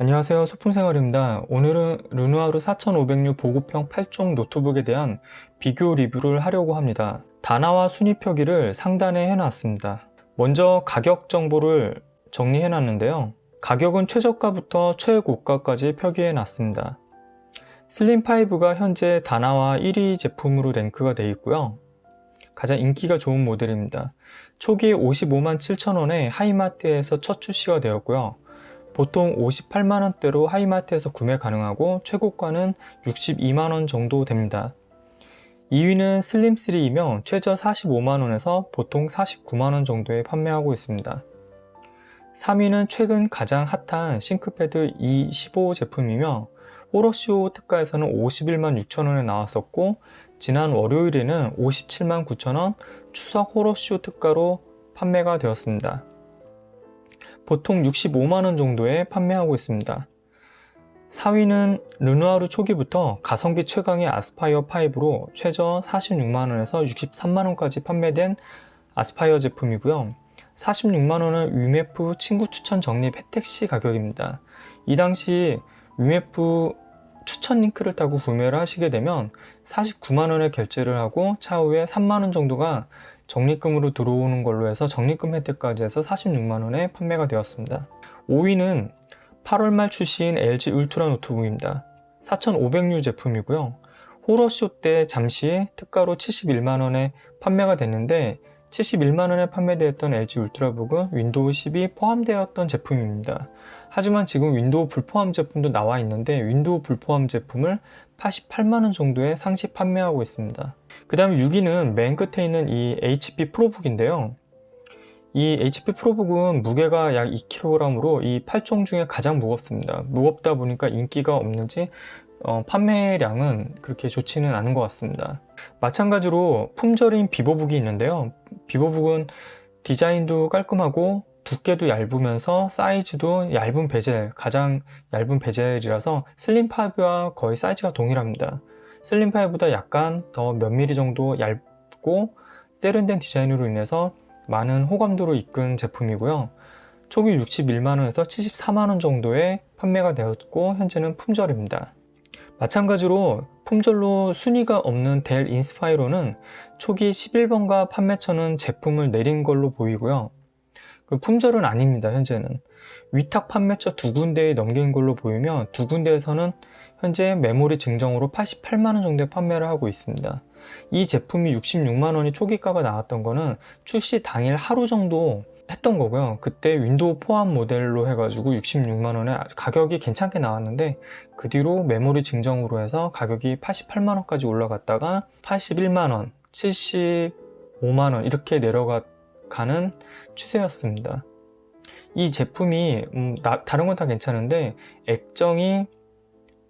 안녕하세요. 소품생활입니다. 오늘은 르누아르 4506 보급형 8종 노트북에 대한 비교 리뷰를 하려고 합니다. 단화와 순위 표기를 상단에 해놨습니다. 먼저 가격 정보를 정리해놨는데요. 가격은 최저가부터 최고가까지 표기해놨습니다. 슬림5가 현재 단화와 1위 제품으로 랭크가 되어 있고요. 가장 인기가 좋은 모델입니다. 초기에 55만 7천원에 하이마트에서 첫 출시가 되었고요. 보통 58만원대로 하이마트에서 구매 가능하고 최고가는 62만원 정도 됩니다. 2위는 슬림3이며 최저 45만원에서 보통 49만원 정도에 판매하고 있습니다. 3위는 최근 가장 핫한 싱크패드 E15 제품이며 호러쇼 특가에서는 51만 6천원에 나왔었고 지난 월요일에는 57만 9천원 추석 호러쇼 특가로 판매가 되었습니다. 보통 65만원 정도에 판매하고 있습니다. 4위는 르누아르 초기부터 가성비 최강의 아스파이어 5로 최저 46만원에서 63만원까지 판매된 아스파이어 제품이고요. 46만원은 위메프 친구 추천 적립 혜택 시 가격입니다. 이 당시 위메프 추천 링크를 타고 구매를 하시게 되면 49만원에 결제를 하고 차후에 3만원 정도가 적립금으로 들어오는 걸로 해서 적립금 혜택까지 해서 46만원에 판매가 되었습니다. 5위는 8월 말 출시인 LG 울트라 노트북입니다. 4500U 제품이고요. 호러쇼 때 잠시 특가로 71만원에 판매가 됐는데 71만원에 판매되었던 LG 울트라북은 윈도우 10이 포함되었던 제품입니다. 하지만 지금 윈도우 불포함 제품도 나와 있는데 윈도우 불포함 제품을 88만원 정도에 상시 판매하고 있습니다. 그 다음에 6위는 맨 끝에 있는 이 HP 프로북인데요. 이 HP 프로북은 무게가 약 2kg으로 이 8종 중에 가장 무겁습니다. 무겁다 보니까 인기가 없는지 판매량은 그렇게 좋지는 않은 것 같습니다. 마찬가지로 품절인 비보북이 있는데요. 비보북은 디자인도 깔끔하고 두께도 얇으면서 사이즈도 얇은 베젤, 가장 얇은 베젤이라서 슬림5와 거의 사이즈가 동일합니다. 슬림5보다 약간 더 몇 미리 정도 얇고 세련된 디자인으로 인해서 많은 호감도를 이끈 제품이고요. 초기 61만원에서 74만원 정도에 판매가 되었고 현재는 품절입니다. 마찬가지로 품절로 순위가 없는 델 인스파이로는 초기 11번가 판매처는 제품을 내린 걸로 보이고요. 품절은 아닙니다. 현재는 위탁 판매처 두 군데에 넘긴 걸로 보이며 두 군데에서는 현재 메모리 증정으로 88만원 정도에 판매를 하고 있습니다. 이 제품이 66만원이 초기가가 나왔던 거는 출시 당일 하루 정도 했던 거고요. 그때 윈도우 포함 모델로 해가지고 66만원에 가격이 괜찮게 나왔는데 그 뒤로 메모리 증정으로 해서 가격이 88만원까지 올라갔다가 81만원, 75만원 이렇게 내려가는 추세였습니다. 이 제품이 다른 건 다 괜찮은데 액정이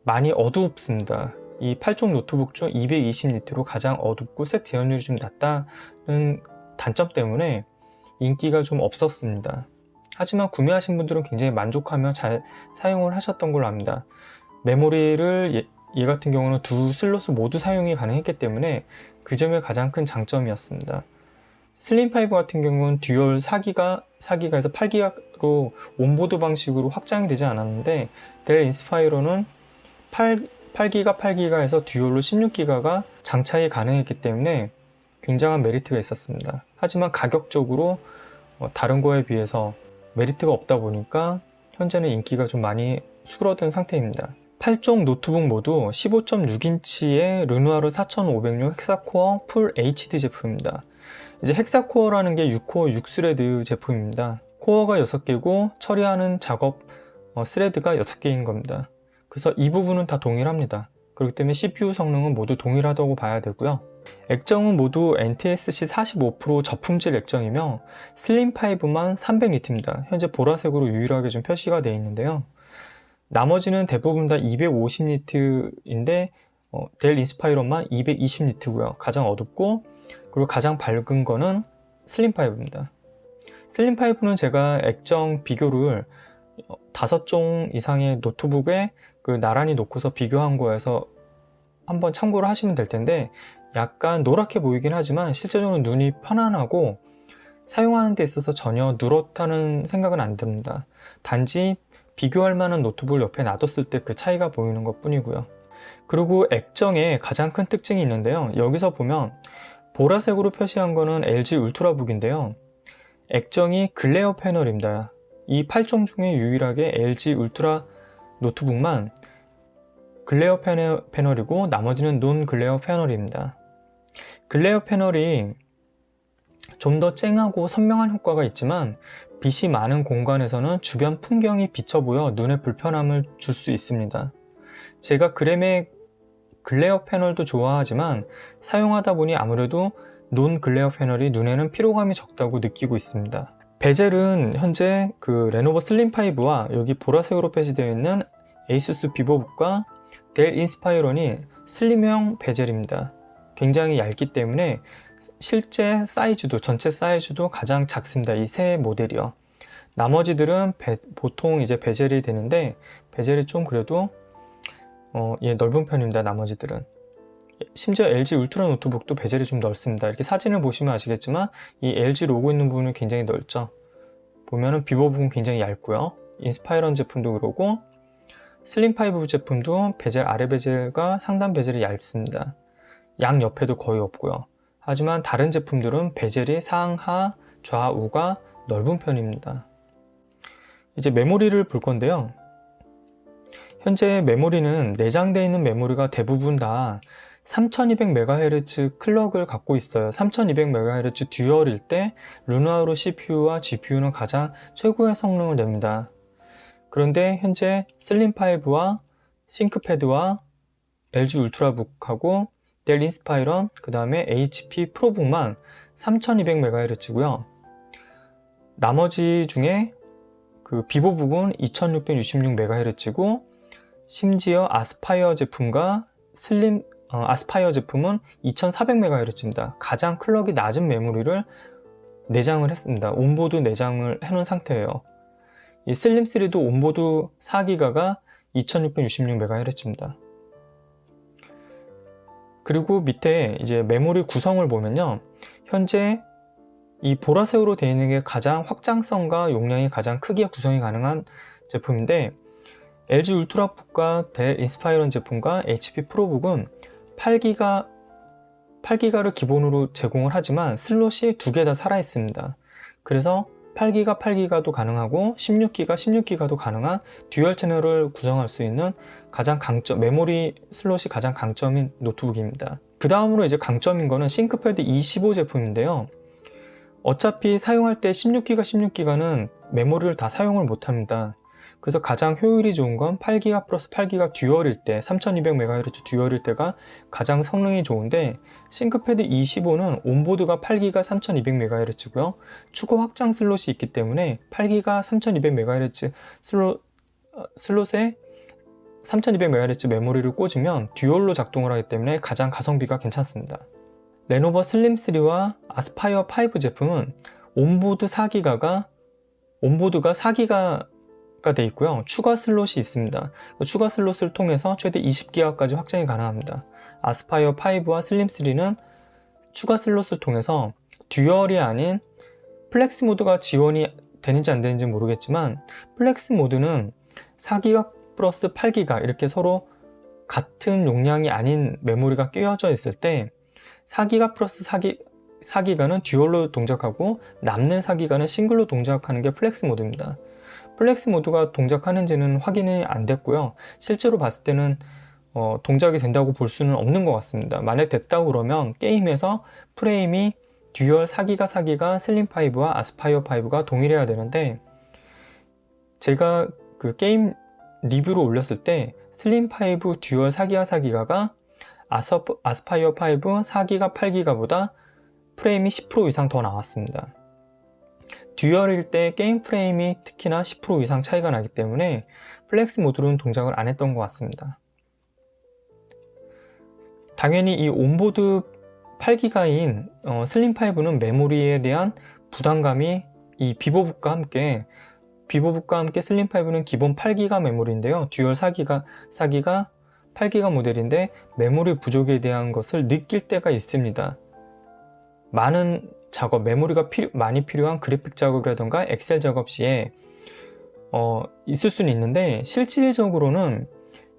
많이 어둡습니다. 이 8종 노트북 중 220니트로 가장 어둡고 색 재현율이 좀 낮다는 단점 때문에 인기가 좀 없었습니다. 하지만 구매하신 분들은 굉장히 만족하며 잘 사용을 하셨던 걸로 압니다. 메모리를 얘 같은 경우는 두 슬롯을 모두 사용이 가능했기 때문에 그 점이 가장 큰 장점이었습니다. 슬림5 같은 경우는 듀얼 4기가에서 8기가로 온보드 방식으로 확장이 되지 않았는데 델 인스파이로는 8기가 8기가에서 듀얼로 16기가가 장착이 가능했기 때문에 굉장한 메리트가 있었습니다. 하지만 가격적으로 다른 거에 비해서 메리트가 없다 보니까 현재는 인기가 좀 많이 수그러든 상태입니다. 8종 노트북 모두 15.6인치의 르누아르 4506 헥사코어 풀 HD 제품입니다. 이제 헥사코어라는 게 6코어 6스레드 제품입니다. 코어가 6개고 처리하는 작업 스레드가 6개인 겁니다. 그래서 이 부분은 다 동일합니다. 그렇기 때문에 CPU 성능은 모두 동일하다고 봐야 되고요. 액정은 모두 NTSC 45% 저품질 액정이며 슬림5만 300니트입니다. 현재 보라색으로 유일하게 좀 표시가 되어 있는데요. 나머지는 대부분 다 250니트인데 델 인스파이로만 220니트고요. 가장 어둡고 그리고 가장 밝은 거는 슬림5입니다. 슬림5는 제가 액정 비교를 5종 이상의 노트북에 나란히 놓고서 비교한 거에서 한번 참고를 하시면 될 텐데 약간 노랗게 보이긴 하지만 실제적으로 눈이 편안하고 사용하는 데 있어서 전혀 누렇다는 생각은 안 듭니다. 단지 비교할 만한 노트북을 옆에 놔뒀을 때 그 차이가 보이는 것 뿐이고요. 그리고 액정에 가장 큰 특징이 있는데요. 여기서 보면 보라색으로 표시한 거는 LG 울트라북인데요. 액정이 글레어 패널입니다. 이 8종 중에 유일하게 LG 울트라 노트북만 글레어 패널이고 나머지는 논 글레어 패널입니다. 글레어 패널이 좀 더 쨍하고 선명한 효과가 있지만 빛이 많은 공간에서는 주변 풍경이 비쳐 보여 눈에 불편함을 줄 수 있습니다. 제가 그램의 글레어 패널도 좋아하지만 사용하다 보니 아무래도 논 글레어 패널이 눈에는 피로감이 적다고 느끼고 있습니다. 베젤은 현재 그 레노버 슬림5와 여기 보라색으로 표시되어 있는 에이수스 비보북과 델 인스파이런이 슬림형 베젤입니다. 굉장히 얇기 때문에 실제 사이즈도 전체 사이즈도 가장 작습니다. 이 세 모델이요. 나머지들은 보통 이제 베젤이 되는데 베젤이 좀 그래도 넓은 편입니다. 나머지들은. 심지어 LG 울트라 노트북도 베젤이 좀 넓습니다. 이렇게 사진을 보시면 아시겠지만 이 LG 로고 있는 부분은 굉장히 넓죠. 보면은 비보 부분 굉장히 얇고요. 인스파이런 제품도 그러고 슬림5 제품도 베젤 아래 베젤과 상단 베젤이 얇습니다. 양 옆에도 거의 없고요. 하지만 다른 제품들은 베젤이 상하, 좌우가 넓은 편입니다. 이제 메모리를 볼 건데요. 현재 메모리는 내장되어 있는 메모리가 대부분 다 3200MHz 클럭을 갖고 있어요. 3200MHz 듀얼일 때 루나우로 CPU와 GPU는 가장 최고의 성능을 냅니다. 그런데 현재 슬림5와 싱크패드와 LG 울트라북하고 델 인스파이런, 그 다음에 HP 프로북만 3200MHz고요. 나머지 중에 그 비보북은 2666MHz고 심지어 아스파이어 제품과 아스파이어 제품은 2400MHz입니다. 가장 클럭이 낮은 메모리를 내장을 했습니다. 온보드 내장을 해놓은 상태예요. 이 슬림3도 온보드 4기가가 2666MHz입니다. 그리고 밑에 이제 메모리 구성을 보면요. 현재 이 보라색으로 되어 있는 게 가장 확장성과 용량이 가장 크게 구성이 가능한 제품인데 LG 울트라북과 델 인스파이런 제품과 HP 프로북은 8기가를 기본으로 제공을 하지만 슬롯이 두 개 다 살아있습니다. 그래서 8기가도 가능하고 16기가도 가능한 듀얼 채널을 구성할 수 있는 가장 강점, 메모리 슬롯이 가장 강점인 노트북입니다. 그 다음으로 이제 강점인 거는 싱크패드 25 제품인데요. 어차피 사용할 때 16기가는 메모리를 다 사용을 못합니다. 그래서 가장 효율이 좋은 건 8기가 플러스 8기가 듀얼일 때 3200MHz 듀얼일 때가 가장 성능이 좋은데 싱크패드 25는 온보드가 8기가 3200MHz고요. 추가 확장 슬롯이 있기 때문에 8기가 3200MHz 슬롯에 3200MHz 메모리를 꽂으면 듀얼로 작동을 하기 때문에 가장 가성비가 괜찮습니다. 레노버 슬림3와 아스파이어 5 제품은 온보드가 4기가 돼 있고요. 추가 슬롯이 있습니다. 추가 슬롯을 통해서 최대 20기가까지 확장이 가능합니다. 아스파이어 5와 슬림3는 추가 슬롯을 통해서 듀얼이 아닌 플렉스 모드가 지원이 되는지 안 되는지 모르겠지만 플렉스 모드는 4기가 플러스 8기가 이렇게 서로 같은 용량이 아닌 메모리가 끼워져 있을 때 4기가 플러스 4기가는 듀얼로 동작하고 남는 4기가는 싱글로 동작하는 게 플렉스 모드입니다. 플렉스 모드가 동작하는지는 확인이 안 됐고요. 실제로 봤을 때는 동작이 된다고 볼 수는 없는 것 같습니다. 만약 됐다고 그러면 게임에서 프레임이 듀얼 4기가 슬림5와 아스파이어 5가 동일해야 되는데 제가 그 게임 리뷰로 올렸을 때 슬림5 듀얼 4기가 아스파이어 5 4기가 8기가보다 프레임이 10% 이상 더 나왔습니다. 듀얼일 때 게임 프레임이 특히나 10% 이상 차이가 나기 때문에 플렉스 모드로는 동작을 안 했던 것 같습니다. 당연히 이 온보드 8기가인 슬림5는 메모리에 대한 부담감이 이 비보북과 함께 슬림5는 기본 8기가 메모리인데요. 듀얼 4기가 8기가 모델인데 메모리 부족에 대한 것을 느낄 때가 있습니다. 많은 작업, 메모리가 많이 필요한 그래픽 작업이라던가 엑셀 작업 시에 있을 수는 있는데 실질적으로는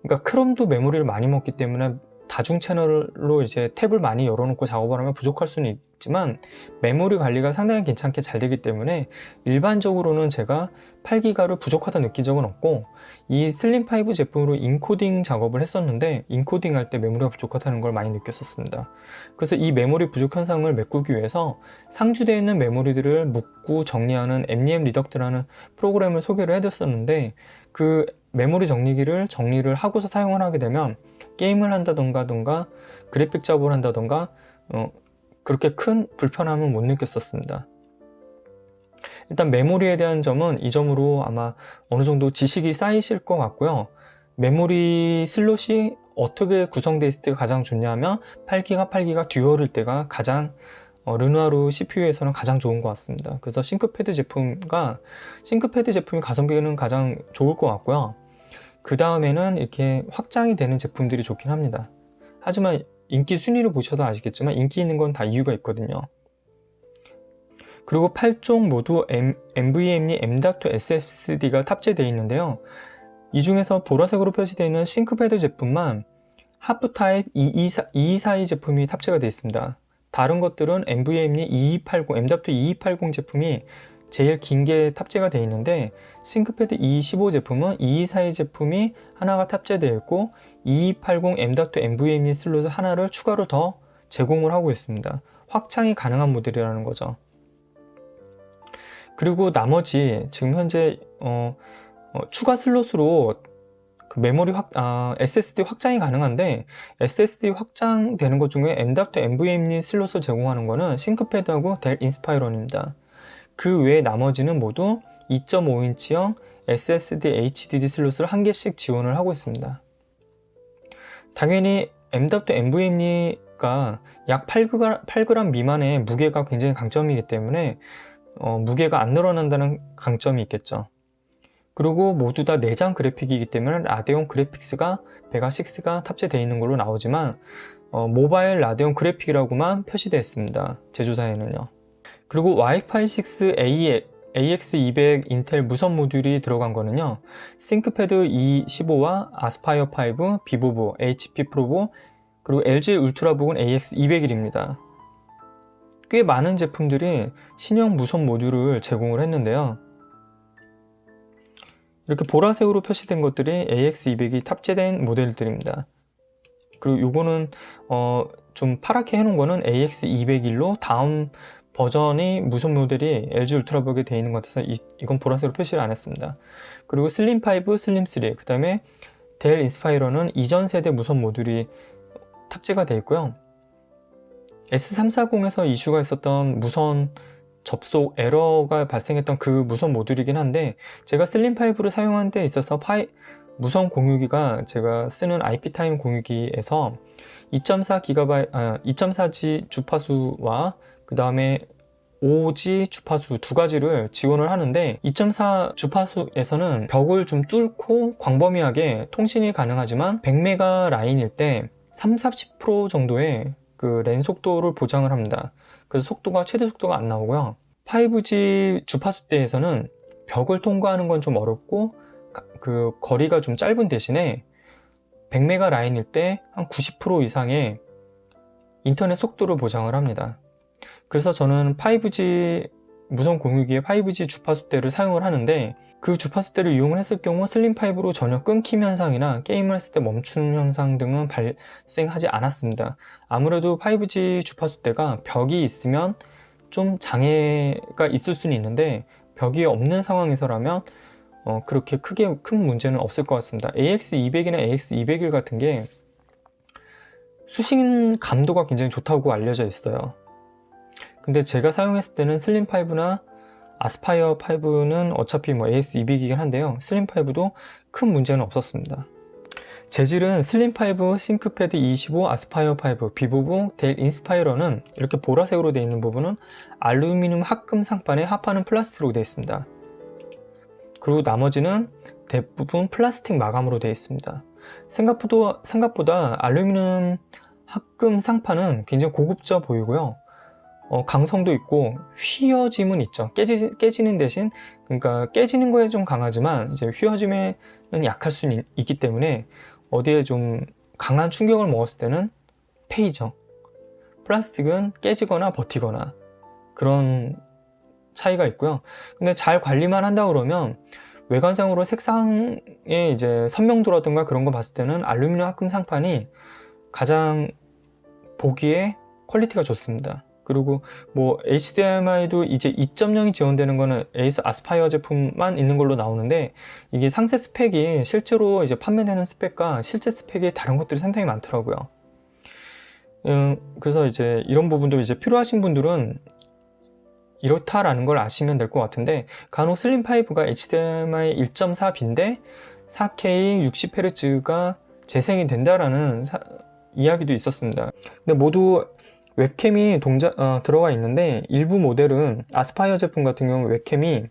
그러니까 크롬도 메모리를 많이 먹기 때문에 다중 채널로 이제 탭을 많이 열어놓고 작업을 하면 부족할 수는 있지만 메모리 관리가 상당히 괜찮게 잘 되기 때문에 일반적으로는 제가 8기가를 부족하다 느낀 적은 없고, 이 슬림5 제품으로 인코딩 작업을 했었는데 인코딩 할 때 메모리가 부족하다는 걸 많이 느꼈었습니다. 그래서 이 메모리 부족 현상을 메꾸기 위해서 상주되어 있는 메모리들을 묶고 정리하는 MEM 리덕트라는 프로그램을 소개를 해드렸었는데, 그 메모리 정리기를 정리를 하고서 사용을 하게 되면 게임을 한다던가 그래픽 작업을 한다던가 그렇게 큰 불편함은 못 느꼈었습니다. 일단 메모리에 대한 점은 이 점으로 아마 어느 정도 지식이 쌓이실 것 같고요. 메모리 슬롯이 어떻게 구성되어 있을 때가 가장 좋냐면 8기가 듀얼일 때가 가장 르누아르 CPU에서는 가장 좋은 것 같습니다. 그래서 싱크패드 제품이 가성비는 가장 좋을 것 같고요. 그 다음에는 이렇게 확장이 되는 제품들이 좋긴 합니다. 하지만 인기 순위를 보셔도 아시겠지만 인기 있는 건 다 이유가 있거든요. 그리고 8종 모두 NVMe M.2 SSD가 탑재되어 있는데요. 이 중에서 보라색으로 표시되어 있는 싱크패드 제품만 하프타입 2242 제품이 탑재가 되어 있습니다. 다른 것들은 NVMe 2280, M.2 2280 제품이 제일 긴 게 탑재가 되어 있는데, 싱크패드 215 제품은 2242 제품이 하나가 탑재되어 있고 2280 M.2 NVMe 슬롯 하나를 추가로 더 제공을 하고 있습니다. 확장이 가능한 모델이라는 거죠. 그리고 나머지 지금 현재 추가 슬롯으로 그 SSD 확장이 가능한데, SSD 확장되는 것 중에 M.2 NVMe 슬롯을 제공하는 거는 싱크패드하고 델 인스파이런입니다. 그 외에 나머지는 모두 2.5인치형 SSD HDD 슬롯을 한 개씩 지원을 하고 있습니다. 당연히 M.2 NVMe가 약 8g 미만의 무게가 굉장히 강점이기 때문에 무게가 안 늘어난다는 강점이 있겠죠. 그리고 모두 다 내장 그래픽이기 때문에 라데온 그래픽스가 베가6가 탑재되어 있는 걸로 나오지만 모바일 라데온 그래픽이라고만 표시되어 있습니다. 제조사에는요. 그리고 와이파이 6 AX200 인텔 무선 모듈이 들어간 거는요, 싱크패드 215와 아스파이어 5, 비보보, HP 프로보, 그리고 LG 울트라북은 AX201입니다. 꽤 많은 제품들이 신형 무선 모듈을 제공을 했는데요. 이렇게 보라색으로 표시된 것들이 AX200이 탑재된 모델들입니다. 그리고 요거는 좀 파랗게 해놓은 거는 AX201로 다음 버전이 무선 모델이 LG 울트라북에 되어 있는 것 같아서 이건 보라색으로 표시를 안 했습니다. 그리고 슬림5, 슬림3, 그 다음에 델 인스파이러는 이전 세대 무선 모듈이 탑재가 되어 있고요. S340에서 이슈가 있었던 무선 접속 에러가 발생했던 그 무선 모듈이긴 한데, 제가 슬림5를 사용하는 데 있어서 무선 공유기가 제가 쓰는 IP타임 공유기에서 2.4G 주파수와 그 다음에 5G 주파수 두 가지를 지원을 하는데, 2.4 주파수에서는 벽을 좀 뚫고 광범위하게 통신이 가능하지만 100메가 라인일 때 30-40% 정도의 그 랜 속도를 보장을 합니다. 그래서 최대 속도가 안 나오고요. 5G 주파수대에서는 벽을 통과하는 건 좀 어렵고 그 거리가 좀 짧은 대신에 100메가 라인일 때 한 90% 이상의 인터넷 속도를 보장을 합니다. 그래서 저는 5G 무선 공유기의 5G 주파수대를 사용을 하는데, 그 주파수대를 이용을 했을 경우 슬림5로 전혀 끊김 현상이나 게임을 했을 때 멈추는 현상 등은 발생하지 않았습니다. 아무래도 5G 주파수대가 벽이 있으면 좀 장애가 있을 수는 있는데, 벽이 없는 상황에서라면 그렇게 큰 문제는 없을 것 같습니다. AX200이나 AX201 같은 게 수신 감도가 굉장히 좋다고 알려져 있어요. 근데 제가 사용했을 때는 슬림5나 아스파이어 5는 어차피 AX200이긴 한데요, 슬림5도 큰 문제는 없었습니다. 재질은 슬림5, 싱크패드 215, 아스파이어 5, 비보보, 델 인스파이러는 이렇게 보라색으로 되어 있는 부분은 알루미늄 합금 상판에 합하는 플라스틱으로 되어 있습니다. 그리고 나머지는 대부분 플라스틱 마감으로 되어 있습니다. 생각보다 알루미늄 합금 상판은 굉장히 고급져 보이고요. 강성도 있고 휘어짐은 있죠. 깨지는 대신, 그러니까 깨지는 거에 좀 강하지만 이제 휘어짐에는 약할 수는 있기 때문에 어디에 좀 강한 충격을 먹었을 때는 패이죠. 플라스틱은 깨지거나 버티거나 그런 차이가 있고요. 근데 잘 관리만 한다 그러면 외관상으로 색상의 이제 선명도라든가 그런 거 봤을 때는 알루미늄 합금 상판이 가장 보기에 퀄리티가 좋습니다. 그리고 뭐 HDMI도 이제 2.0이 지원되는 거는 에이스 아스파이어 제품만 있는 걸로 나오는데, 이게 상세 스펙이 실제로 이제 판매되는 스펙과 실제 스펙이 다른 것들이 상당히 많더라고요. 그래서 이제 이런 부분도 이제 필요하신 분들은 이렇다라는 걸 아시면 될 것 같은데, 간혹 슬림5가 HDMI 1.4B인데 4K 60Hz가 재생이 된다라는 이야기도 있었습니다. 근데 모두 웹캠이 들어가 있는데, 일부 모델은 아스파이어 제품 같은 경우 웹캠이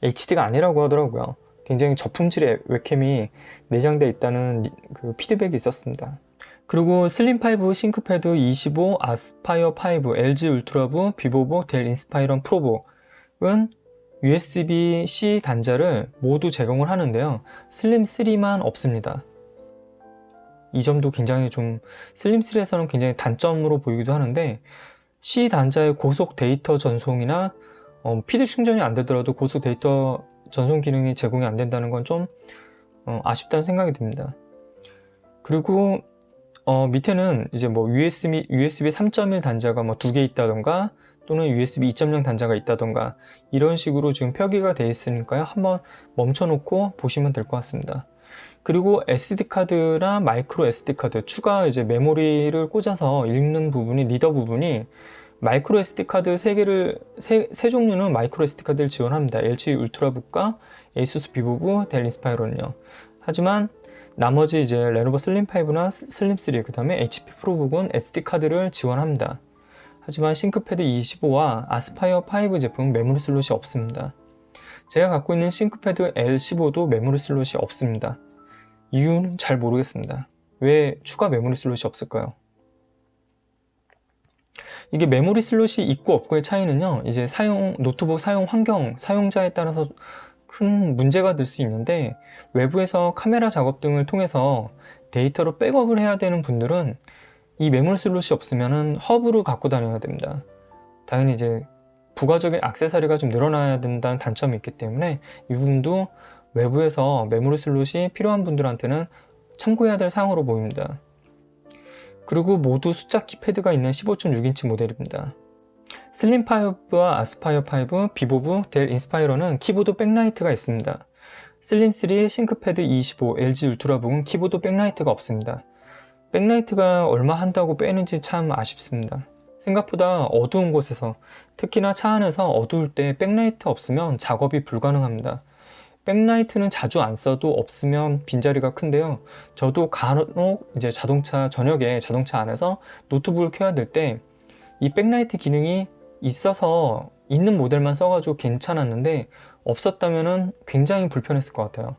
HD가 아니라고 하더라고요. 굉장히 저품질의 웹캠이 내장되어 있다는 그 피드백이 있었습니다. 그리고 슬림5, 싱크패드 25, 아스파이어 5, LG 울트라북, 비보북, 델 인스파이런 프로북은 USB-C 단자를 모두 제공을 하는데요. 슬림3만 없습니다. 이 점도 굉장히 좀 슬림3에서는 굉장히 단점으로 보이기도 하는데, C 단자의 고속 데이터 전송이나 PD 충전이 안 되더라도 고속 데이터 전송 기능이 제공이 안 된다는 건 좀 아쉽다는 생각이 듭니다. 그리고 밑에는 이제 뭐 USB 3.1 단자가 뭐 2개 있다던가, 또는 USB 2.0 단자가 있다던가 이런 식으로 지금 표기가 되어 있으니까요. 한번 멈춰놓고 보시면 될 것 같습니다. 그리고 SD카드나 마이크로 SD카드, 추가 이제 메모리를 꽂아서 읽는 부분이, 리더 부분이 마이크로 SD카드 3 종류는 마이크로 SD카드를 지원합니다. LG 울트라북과 에이수스 비보북, 델 인스파이런요. 하지만 나머지 이제 레노버 슬림5나 슬림3, 그 다음에 HP 프로북은 SD카드를 지원합니다. 하지만 싱크패드 25와 아스파이어 5 제품은 메모리 슬롯이 없습니다. 제가 갖고 있는 싱크패드 L15도 메모리 슬롯이 없습니다. 이유는 잘 모르겠습니다. 왜 추가 메모리 슬롯이 없을까요? 이게 메모리 슬롯이 있고 없고의 차이는요, 이제 노트북 사용 환경, 사용자에 따라서 큰 문제가 될 수 있는데, 외부에서 카메라 작업 등을 통해서 데이터로 백업을 해야 되는 분들은 이 메모리 슬롯이 없으면은 허브로 갖고 다녀야 됩니다. 당연히 이제 부가적인 액세서리가 좀 늘어나야 된다는 단점이 있기 때문에 이 부분도 외부에서 메모리 슬롯이 필요한 분들한테는 참고해야 될 사항으로 보입니다. 그리고 모두 숫자 키패드가 있는 15.6인치 모델입니다. 슬림5와 아스파이어 5, 비보북, 델 인스파이러는 키보드 백라이트가 있습니다. 슬림3, 싱크패드 25, LG 울트라북은 키보드 백라이트가 없습니다. 백라이트가 얼마 한다고 빼는지 참 아쉽습니다. 생각보다 어두운 곳에서, 특히나 차 안에서 어두울 때 백라이트 없으면 작업이 불가능합니다. 백라이트는 자주 안 써도 없으면 빈자리가 큰데요. 저도 간혹 이제 저녁에 자동차 안에서 노트북을 켜야 될 때 이 백라이트 기능이 있어서 있는 모델만 써가지고 괜찮았는데, 없었다면은 굉장히 불편했을 것 같아요.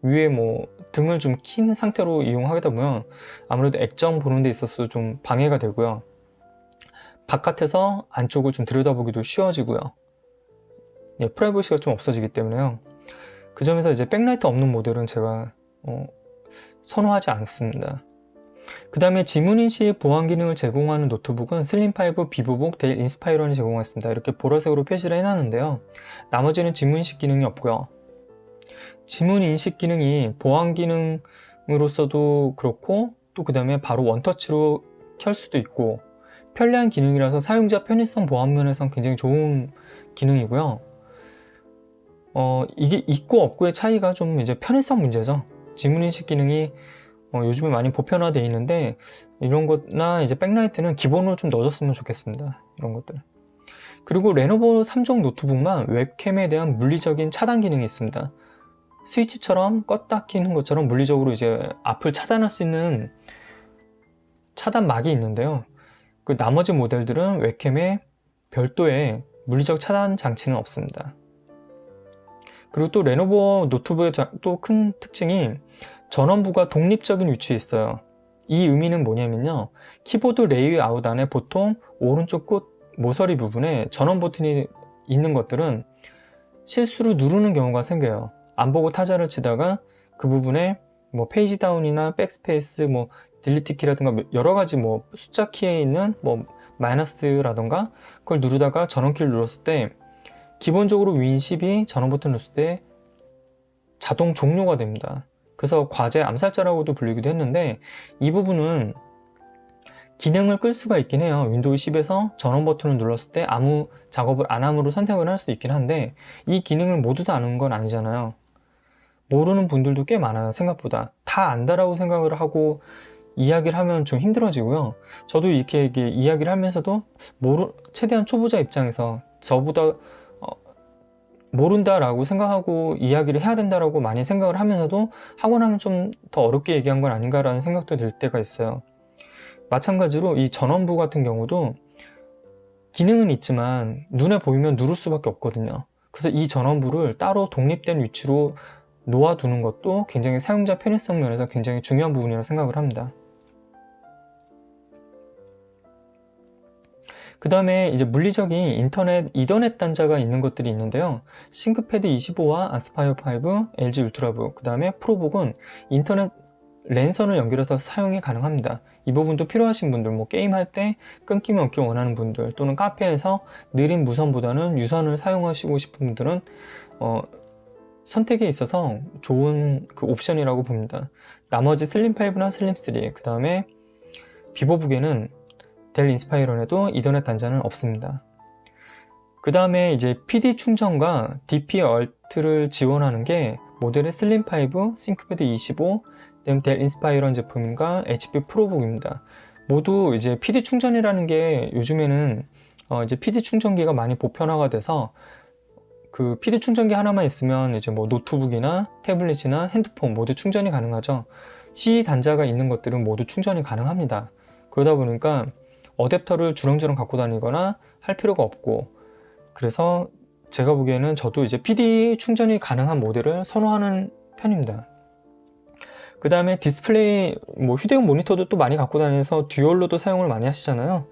위에 뭐 등을 좀 킨 상태로 이용하다 보면 아무래도 액정 보는 데 있어서 좀 방해가 되고요. 바깥에서 안쪽을 좀 들여다보기도 쉬워지고요. 프라이버시가 좀 없어지기 때문에요. 그 점에서 이제 백라이트 없는 모델은 제가 선호하지 않습니다. 그 다음에 지문인식 보안 기능을 제공하는 노트북은 슬림5, 비보북, 델 인스파이런이 제공했습니다. 이렇게 보라색으로 표시를 해놨는데요. 나머지는 지문인식 기능이 없고요. 지문인식 기능이 보안 기능으로서도 그렇고, 또 그 다음에 바로 원터치로 켤 수도 있고 편리한 기능이라서 사용자 편의성 보안 면에선 굉장히 좋은 기능이고요. 이게 있고 없고의 차이가 좀 이제 편의성 문제죠. 지문인식 기능이 요즘에 많이 보편화되어 있는데, 이런 거나 이제 백라이트는 기본으로 좀 넣어줬으면 좋겠습니다. 이런 것들. 그리고 레노버 3종 노트북만 웹캠에 대한 물리적인 차단 기능이 있습니다. 스위치처럼 껐다 키는 것처럼 물리적으로 이제 앞을 차단할 수 있는 차단막이 있는데요. 그 나머지 모델들은 웹캠에 별도의 물리적 차단 장치는 없습니다. 그리고 또 레노버 노트북의 또 큰 특징이 전원부가 독립적인 위치에 있어요. 이 의미는 뭐냐면요, 키보드 레이아웃 안에 보통 오른쪽 끝 모서리 부분에 전원 버튼이 있는 것들은 실수로 누르는 경우가 생겨요. 안 보고 타자를 치다가 그 부분에 뭐 페이지 다운이나 백스페이스, 뭐 딜리트 키라든가 여러 가지 뭐 숫자 키에 있는 뭐 마이너스라던가 그걸 누르다가 전원 키를 눌렀을 때 기본적으로 윈10이 전원 버튼 눌렀을 때 자동 종료가 됩니다. 그래서 과제 암살자라고도 불리기도 했는데 이 부분은 기능을 끌 수가 있긴 해요. 윈도우 10에서 전원 버튼을 눌렀을 때 아무 작업을 안 함으로 선택을 할 수 있긴 한데 이 기능을 모두 다 아는 건 아니잖아요. 모르는 분들도 꽤 많아요. 생각보다 다 안다라고 생각을 하고 이야기를 하면 좀 힘들어지고요. 저도 이렇게 이야기를 하면서도 최대한 초보자 입장에서 저보다 모른다라고 생각하고 이야기를 해야 된다라고 많이 생각을 하면서도 하고 나면 좀 더 어렵게 얘기한 건 아닌가라는 생각도 들 때가 있어요. 마찬가지로 이 전원부 같은 경우도 기능은 있지만 눈에 보이면 누를 수밖에 없거든요. 그래서 이 전원부를 따로 독립된 위치로 놓아두는 것도 굉장히 사용자 편의성 면에서 굉장히 중요한 부분이라고 생각을 합니다. 그 다음에 이제 물리적인 이더넷 단자가 있는 것들이 있는데요. 싱크패드 25와 아스파이어 5, LG 울트라북, 그 다음에 프로북은 인터넷 랜선을 연결해서 사용이 가능합니다. 이 부분도 필요하신 분들, 뭐 게임할 때 끊김이 없길 원하는 분들, 또는 카페에서 느린 무선보다는 유선을 사용하시고 싶은 분들은 선택에 있어서 좋은 그 옵션이라고 봅니다. 나머지 슬림5나 슬림3, 그 다음에 비보북에는 델 인스파이런에도 이더넷 단자는 없습니다. 그 다음에 이제 PD 충전과 DP 얼트를 지원하는 게 모델의 슬림5, 싱크패드 25, 델 인스파이런 제품과 HP 프로북입니다. 모두 이제 PD 충전이라는 게 요즘에는 이제 PD 충전기가 많이 보편화가 돼서 그 PD 충전기 하나만 있으면 이제 뭐 노트북이나 태블릿이나 핸드폰 모두 충전이 가능하죠. C 단자가 있는 것들은 모두 충전이 가능합니다. 그러다 보니까 어댑터를 주렁주렁 갖고 다니거나 할 필요가 없고, 그래서 제가 보기에는 저도 이제 PD 충전이 가능한 모델을 선호하는 편입니다. 그 다음에 디스플레이, 뭐 휴대용 모니터도 또 많이 갖고 다니면서 듀얼로도 사용을 많이 하시잖아요.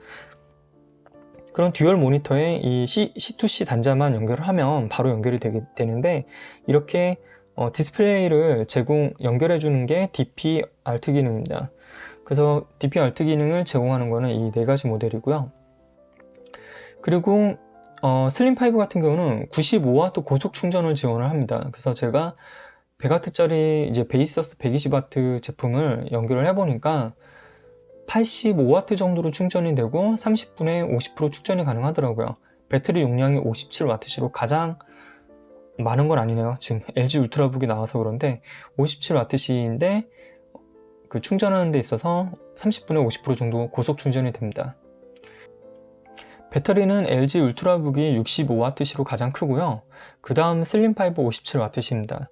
그런 듀얼 모니터에 이 C2C 단자만 연결을 하면 바로 연결이 되는데, 이렇게 디스플레이를 연결해 주는 게 DP 알트 기능입니다. 그래서 DP 알트 기능을 제공하는 거는 이 네 가지 모델이고요. 그리고 슬림5 같은 경우는 95W 고속 충전을 지원을 합니다. 그래서 제가 100W짜리 이제 베이서스 120W 제품을 연결을 해보니까 85W 정도로 충전이 되고 30분에 50% 충전이 가능하더라고요. 배터리 용량이 57W시로 가장 많은 건 아니네요. 지금 LG 울트라북이 나와서 그런데 57W시인데 그 충전하는 데 있어서 30분에 50% 정도 고속 충전이 됩니다. 배터리는 LG 울트라북이 65W시로 가장 크고요. 그 다음 슬림5 57W시입니다.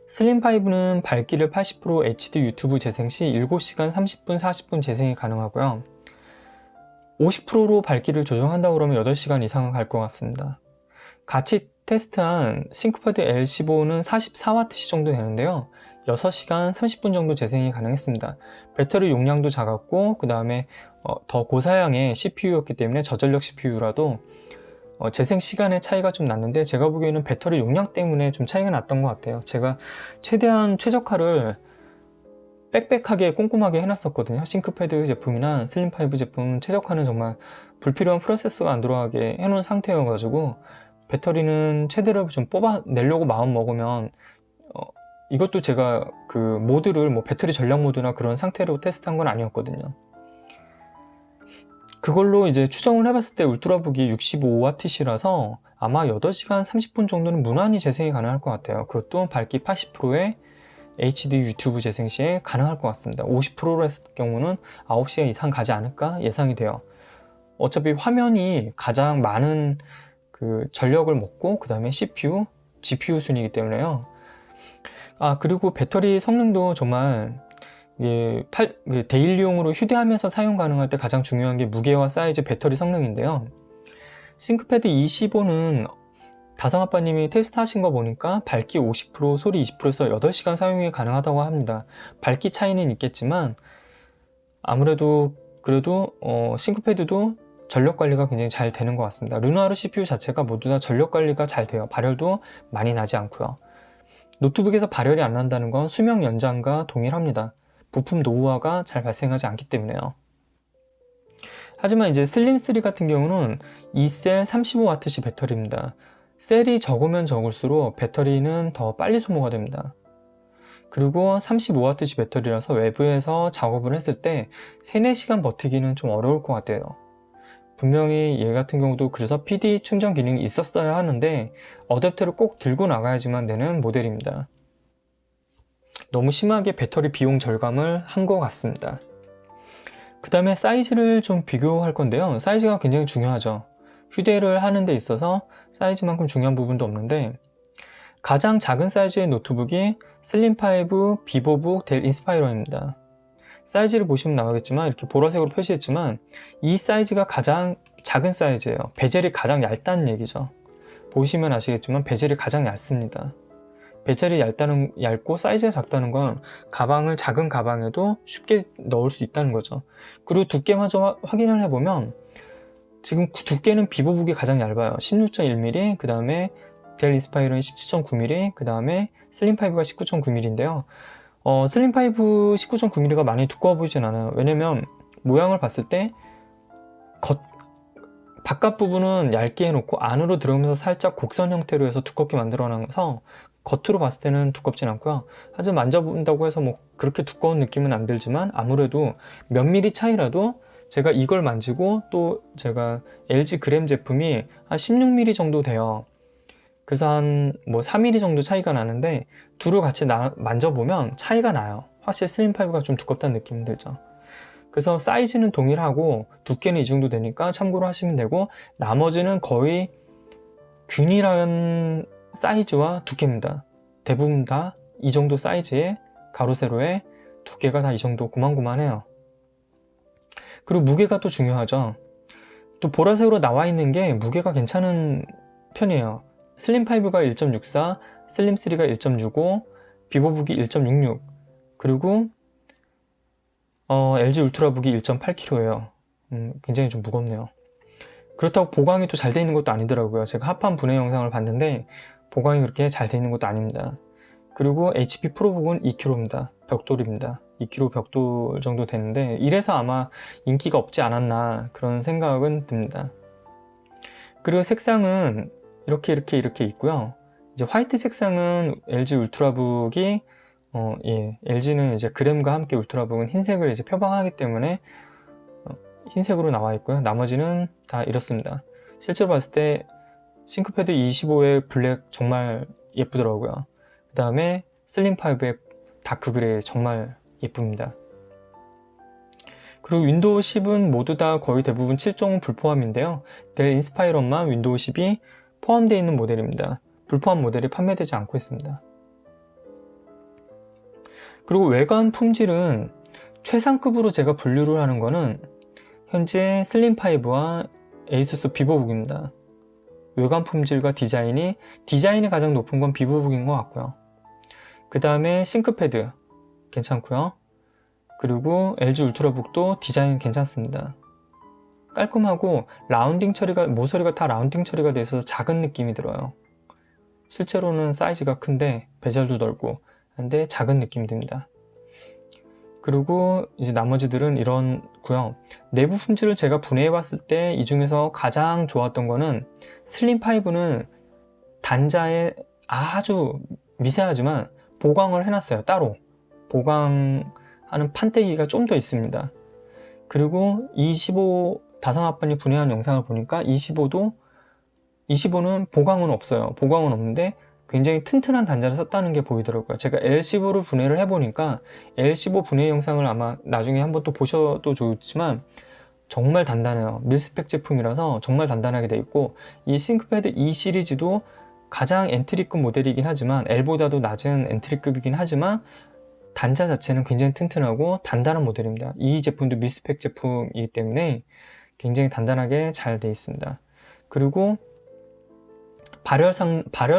슬림5는 밝기를 80% HD 유튜브 재생 시 7시간 30분, 40분 재생이 가능하고요. 50%로 밝기를 조정한다 그러면 8시간 이상은 갈 것 같습니다. 같이 테스트한 싱크패드 L15는 44W시 정도 되는데요. 6시간 30분 정도 재생이 가능했습니다. 배터리 용량도 작았고, 그 다음에 더 고사양의 CPU였기 때문에 저전력 CPU라도 재생 시간의 차이가 좀 났는데, 제가 보기에는 배터리 용량 때문에 좀 차이가 났던 것 같아요. 제가 최대한 최적화를 빽빽하게 꼼꼼하게 해놨었거든요. 싱크패드 제품이나 슬림5 제품 최적화는 정말 불필요한 프로세스가 안 들어가게 해놓은 상태여가지고, 배터리는 최대로 좀 뽑아내려고 마음 먹으면 이것도 제가 그 모드를 뭐 배터리 전략 모드나 그런 상태로 테스트한 건 아니었거든요. 그걸로 이제 추정을 해봤을 때 울트라북이 65W시라서 아마 8시간 30분 정도는 무난히 재생이 가능할 것 같아요. 그것도 밝기 80%의 HD 유튜브 재생 시에 가능할 것 같습니다. 50%로 했을 경우는 9시간 이상 가지 않을까 예상이 돼요. 어차피 화면이 가장 많은 그 전력을 먹고, 그 다음에 CPU, GPU 순이기 때문에요. 그리고 배터리 성능도 정말 데일리용으로 휴대하면서 사용 가능할 때 가장 중요한 게 무게와 사이즈, 배터리 성능인데요. 싱크패드 25는 다성아빠님이 테스트 하신 거 보니까 밝기 50%, 소리 20%에서 8시간 사용이 가능하다고 합니다. 밝기 차이는 있겠지만 아무래도 그래도 싱크패드도 전력 관리가 굉장히 잘 되는 것 같습니다. 르누아르 CPU 자체가 모두 다 전력 관리가 잘 돼요. 발열도 많이 나지 않고요. 노트북에서 발열이 안 난다는 건 수명 연장과 동일합니다. 부품 노후화가 잘 발생하지 않기 때문에요. 하지만 이제 슬림3 같은 경우는 2셀 35W씩 배터리입니다. 셀이 적으면 적을수록 배터리는 더 빨리 소모가 됩니다. 그리고 35W씩 배터리라서 외부에서 작업을 했을 때 3, 4시간 버티기는 좀 어려울 것 같아요. 분명히 얘 같은 경우도 그래서 PD 충전 기능이 있었어야 하는데 어댑터를 꼭 들고 나가야지만 되는 모델입니다. 너무 심하게 배터리 비용 절감을 한 것 같습니다. 그 다음에 사이즈를 좀 비교할 건데요. 사이즈가 굉장히 중요하죠. 휴대를 하는 데 있어서 사이즈만큼 중요한 부분도 없는데 가장 작은 사이즈의 노트북이 슬림5 비보북 델 인스파이러입니다. 사이즈를 보시면 나오겠지만 이렇게 보라색으로 표시했지만 이 사이즈가 가장 작은 사이즈예요. 베젤이 가장 얇다는 얘기죠. 보시면 아시겠지만 베젤이 가장 얇습니다. 베젤이 얇고 사이즈가 작다는 건 작은 가방에도 쉽게 넣을 수 있다는 거죠. 그리고 두께마저 확인을 해보면 지금 두께는 비보북이 가장 얇아요. 16.1mm, 그 다음에 델 인스파이러는 17.9mm, 그 다음에 슬림5가 19.9mm인데요. 슬림5 19.9mm가 많이 두꺼워 보이진 않아요. 왜냐면 모양을 봤을 때 바깥 부분은 얇게 해놓고 안으로 들어오면서 살짝 곡선 형태로 해서 두껍게 만들어놔서 겉으로 봤을 때는 두껍진 않고요. 하지만 만져본다고 해서 뭐 그렇게 두꺼운 느낌은 안 들지만 아무래도 몇 미리 차이라도 제가 이걸 만지고 또 제가 LG 그램 제품이 한 16mm 정도 돼요. 그래서 한 뭐 4mm 정도 차이가 나는데 둘을 같이 만져보면 차이가 나요. 확실히 슬림5가 좀 두껍다는 느낌이 들죠. 그래서 사이즈는 동일하고 두께는 이 정도 되니까 참고로 하시면 되고 나머지는 거의 균일한 사이즈와 두께입니다. 대부분 다 이 정도 사이즈의 가로 세로의 두께가 다 이 정도 고만고만해요. 그리고 무게가 또 중요하죠. 또 보라색으로 나와 있는 게 무게가 괜찮은 편이에요. 슬림5가 1.64, 슬림3가 1.65, 비보북이 1.66, 그리고 LG 울트라북이 1.8kg예요. 굉장히 좀 무겁네요. 그렇다고 보강이 또 잘 돼 있는 것도 아니더라고요. 제가 합판 분해 영상을 봤는데 보강이 그렇게 잘 돼 있는 것도 아닙니다. 그리고 HP 프로북은 2kg입니다. 벽돌입니다. 2kg 벽돌 정도 되는데 이래서 아마 인기가 없지 않았나 그런 생각은 듭니다. 그리고 색상은 이렇게 있고요. 이제 화이트 색상은 LG 울트라북이 LG는 이제 그램과 함께 울트라북은 흰색을 이제 표방하기 때문에 흰색으로 나와 있고요. 나머지는 다 이렇습니다. 실제로 봤을 때 싱크패드 25의 블랙 정말 예쁘더라고요. 그 다음에 슬림5의 다크 그레이 정말 예쁩니다. 그리고 윈도우 10은 모두 다 거의 대부분 7.5 불포함인데요. 델 인스파이러만 윈도우 10이 포함되어 있는 모델입니다. 불포함 모델이 판매되지 않고 있습니다. 그리고 외관 품질은 최상급으로 제가 분류를 하는 거는 현재 슬림5와 에이수스 비보북입니다. 외관 품질과 디자인이 가장 높은 건 비보북인 것 같고요. 그 다음에 싱크패드 괜찮고요. 그리고 LG 울트라북도 디자인 괜찮습니다. 깔끔하고 모서리가 다 라운딩 처리가 돼 있어서 작은 느낌이 들어요. 실제로는 사이즈가 큰데 베젤도 넓고 한데 작은 느낌이 듭니다. 그리고 이제 나머지들은 이런고요. 내부 품질을 제가 분해해 봤을 때 이 중에서 가장 좋았던 거는 슬림5는 단자에 아주 미세하지만 보강을 해놨어요. 따로 보강하는 판때기가 좀 더 있습니다. 그리고 25 다성합판이 분해한 영상을 보니까 25는 보강은 없어요. 보강은 없는데 굉장히 튼튼한 단자를 썼다는 게 보이더라고요. 제가 L15를 분해를 해보니까 L15 분해 영상을 아마 나중에 한번 또 보셔도 좋지만 정말 단단해요. 밀스펙 제품이라서 정말 단단하게 돼 있고 이 싱크패드 E 시리즈도 가장 엔트리급 모델이긴 하지만 L보다도 낮은 엔트리급이긴 하지만 단자 자체는 굉장히 튼튼하고 단단한 모델입니다. 이 제품도 밀스펙 제품이기 때문에 굉장히 단단하게 잘 돼 있습니다. 그리고 발열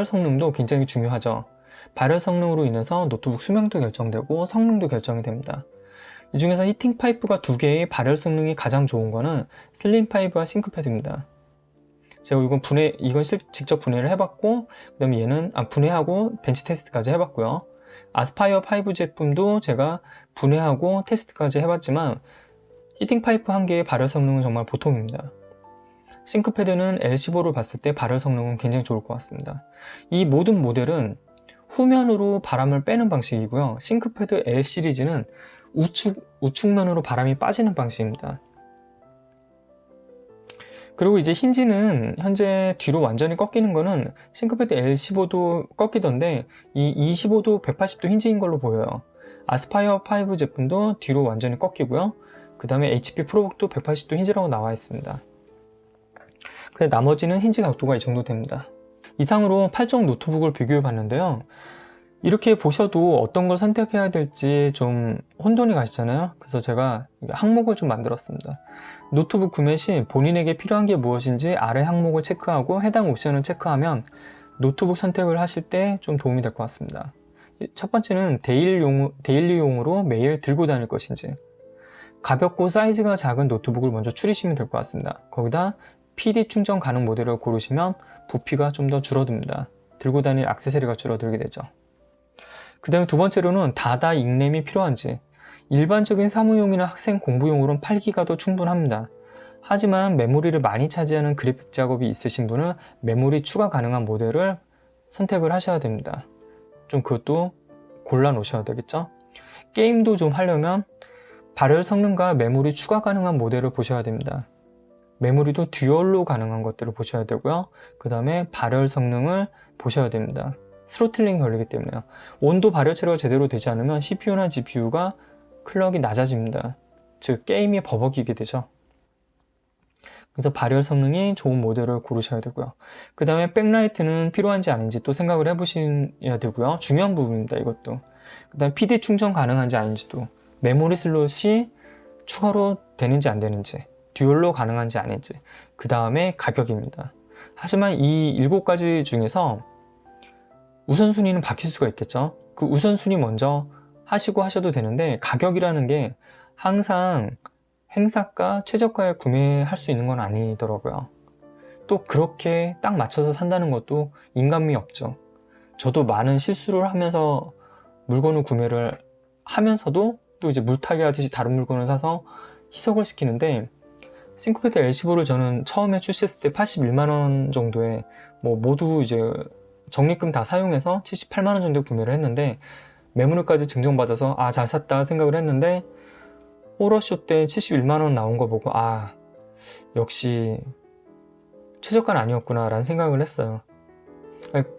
성능도 굉장히 중요하죠. 발열 성능으로 인해서 노트북 수명도 결정되고 성능도 결정이 됩니다. 이 중에서 히팅 파이프가 두 개의 발열 성능이 가장 좋은 거는 슬림 파이브와 싱크패드입니다. 제가 이건 직접 분해를 해봤고, 그 다음에 얘는 분해하고 벤치 테스트까지 해봤고요. 아스파이어 5 제품도 제가 분해하고 테스트까지 해봤지만 히팅 파이프 한 개의 발열 성능은 정말 보통입니다. 싱크패드는 L15를 봤을 때 발열 성능은 굉장히 좋을 것 같습니다. 이 모든 모델은 후면으로 바람을 빼는 방식이고요. 싱크패드 L 시리즈는 우측면으로 바람이 빠지는 방식입니다. 그리고 이제 힌지는 현재 뒤로 완전히 꺾이는 거는 싱크패드 L15도 꺾이던데 이 25도 180도 힌지인 걸로 보여요. 아스파이어 5 제품도 뒤로 완전히 꺾이고요. 그 다음에 HP 프로북도 180도 힌지라고 나와 있습니다. 근데 나머지는 힌지 각도가 이 정도 됩니다. 이상으로 8종 노트북을 비교해 봤는데요. 이렇게 보셔도 어떤 걸 선택해야 될지 좀 혼돈이 가시잖아요. 그래서 제가 항목을 좀 만들었습니다. 노트북 구매 시 본인에게 필요한 게 무엇인지 아래 항목을 체크하고 해당 옵션을 체크하면 노트북 선택을 하실 때 좀 도움이 될 것 같습니다. 첫 번째는 데일리용으로 매일 들고 다닐 것인지, 가볍고 사이즈가 작은 노트북을 먼저 추리시면 될 것 같습니다. 거기다 PD 충전 가능 모델을 고르시면 부피가 좀 더 줄어듭니다. 들고 다닐 액세서리가 줄어들게 되죠. 그 다음에 두 번째로는 다다 익램이 필요한지, 일반적인 사무용이나 학생 공부용으로는 8기가도 충분합니다. 하지만 메모리를 많이 차지하는 그래픽 작업이 있으신 분은 메모리 추가 가능한 모델을 선택을 하셔야 됩니다. 좀 그것도 골라 놓으셔야 되겠죠. 게임도 좀 하려면 발열 성능과 메모리 추가 가능한 모델을 보셔야 됩니다. 메모리도 듀얼로 가능한 것들을 보셔야 되고요. 그 다음에 발열 성능을 보셔야 됩니다. 스로틀링이 걸리기 때문에요. 온도 발열 처리가 제대로 되지 않으면 CPU나 GPU가 클럭이 낮아집니다. 즉 게임이 버벅이게 되죠. 그래서 발열 성능이 좋은 모델을 고르셔야 되고요. 그 다음에 백라이트는 필요한지 아닌지 또 생각을 해보셔야 되고요. 중요한 부분입니다. 이것도. 그 다음에 PD 충전 가능한지 아닌지도, 메모리 슬롯이 추가로 되는지 안 되는지, 듀얼로 가능한지 아닌지, 그 다음에 가격입니다. 하지만 이 7가지 중에서 우선순위는 바뀔 수가 있겠죠. 그 우선순위 먼저 하시고 하셔도 되는데, 가격이라는 게 항상 행사가 최저가에 구매할 수 있는 건 아니더라고요. 또 그렇게 딱 맞춰서 산다는 것도 인간미 없죠. 저도 많은 실수를 하면서 물건을 구매를 하면서도 또 이제 물타기 하듯이 다른 물건을 사서 희석을 시키는데, 싱크패드 L15를 저는 처음에 출시했을 때 81만원 정도에 모두 이제 적립금 다 사용해서 78만원 정도에 구매를 했는데, 매물까지 증정받아서 잘 샀다 생각을 했는데, 호러쇼 때 71만원 나온 거 보고 역시 최저가는 아니었구나 라는 생각을 했어요.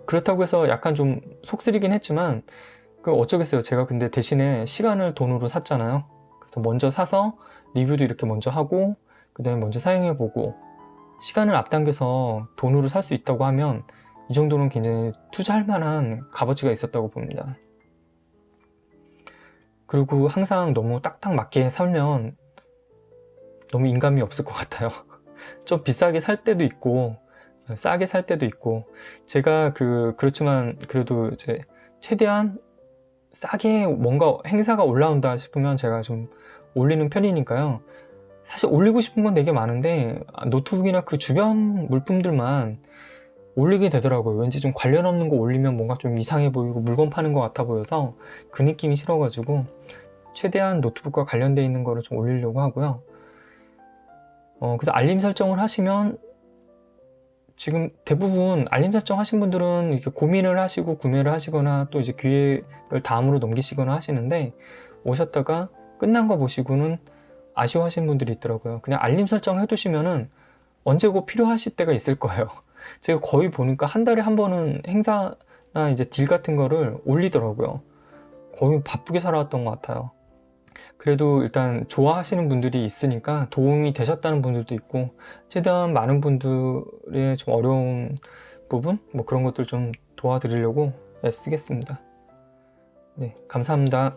그렇다고 해서 약간 좀 속쓰리긴 했지만 어쩌겠어요. 제가 근데 대신에 시간을 돈으로 샀잖아요. 그래서 먼저 사서 리뷰도 이렇게 먼저 하고, 그 다음에 먼저 사용해보고, 시간을 앞당겨서 돈으로 살 수 있다고 하면 이 정도는 굉장히 투자할 만한 값어치가 있었다고 봅니다. 그리고 항상 너무 딱딱 맞게 살면 너무 인감이 없을 것 같아요. 좀 비싸게 살 때도 있고 싸게 살 때도 있고, 제가 그렇지만 그래도 이제 최대한 싸게 뭔가 행사가 올라온다 싶으면 제가 좀 올리는 편이니까요. 사실 올리고 싶은 건 되게 많은데 노트북이나 그 주변 물품들만 올리게 되더라고요. 왠지 좀 관련 없는 거 올리면 뭔가 좀 이상해 보이고 물건 파는 것 같아 보여서 그 느낌이 싫어가지고 최대한 노트북과 관련되어 있는 거를 좀 올리려고 하고요. 그래서 알림 설정을 하시면, 지금 대부분 알림 설정 하신 분들은 이렇게 고민을 하시고 구매를 하시거나 또 이제 기회를 다음으로 넘기시거나 하시는데, 오셨다가 끝난 거 보시고는 아쉬워하시는 분들이 있더라고요. 그냥 알림 설정 해두시면은 언제고 필요하실 때가 있을 거예요. 제가 거의 보니까 한 달에 한 번은 행사나 이제 딜 같은 거를 올리더라고요. 거의 바쁘게 살아왔던 것 같아요. 그래도 일단 좋아하시는 분들이 있으니까 도움이 되셨다는 분들도 있고, 최대한 많은 분들의 좀 어려운 부분 그런 것들 좀 도와드리려고 애쓰겠습니다. 네, 감사합니다.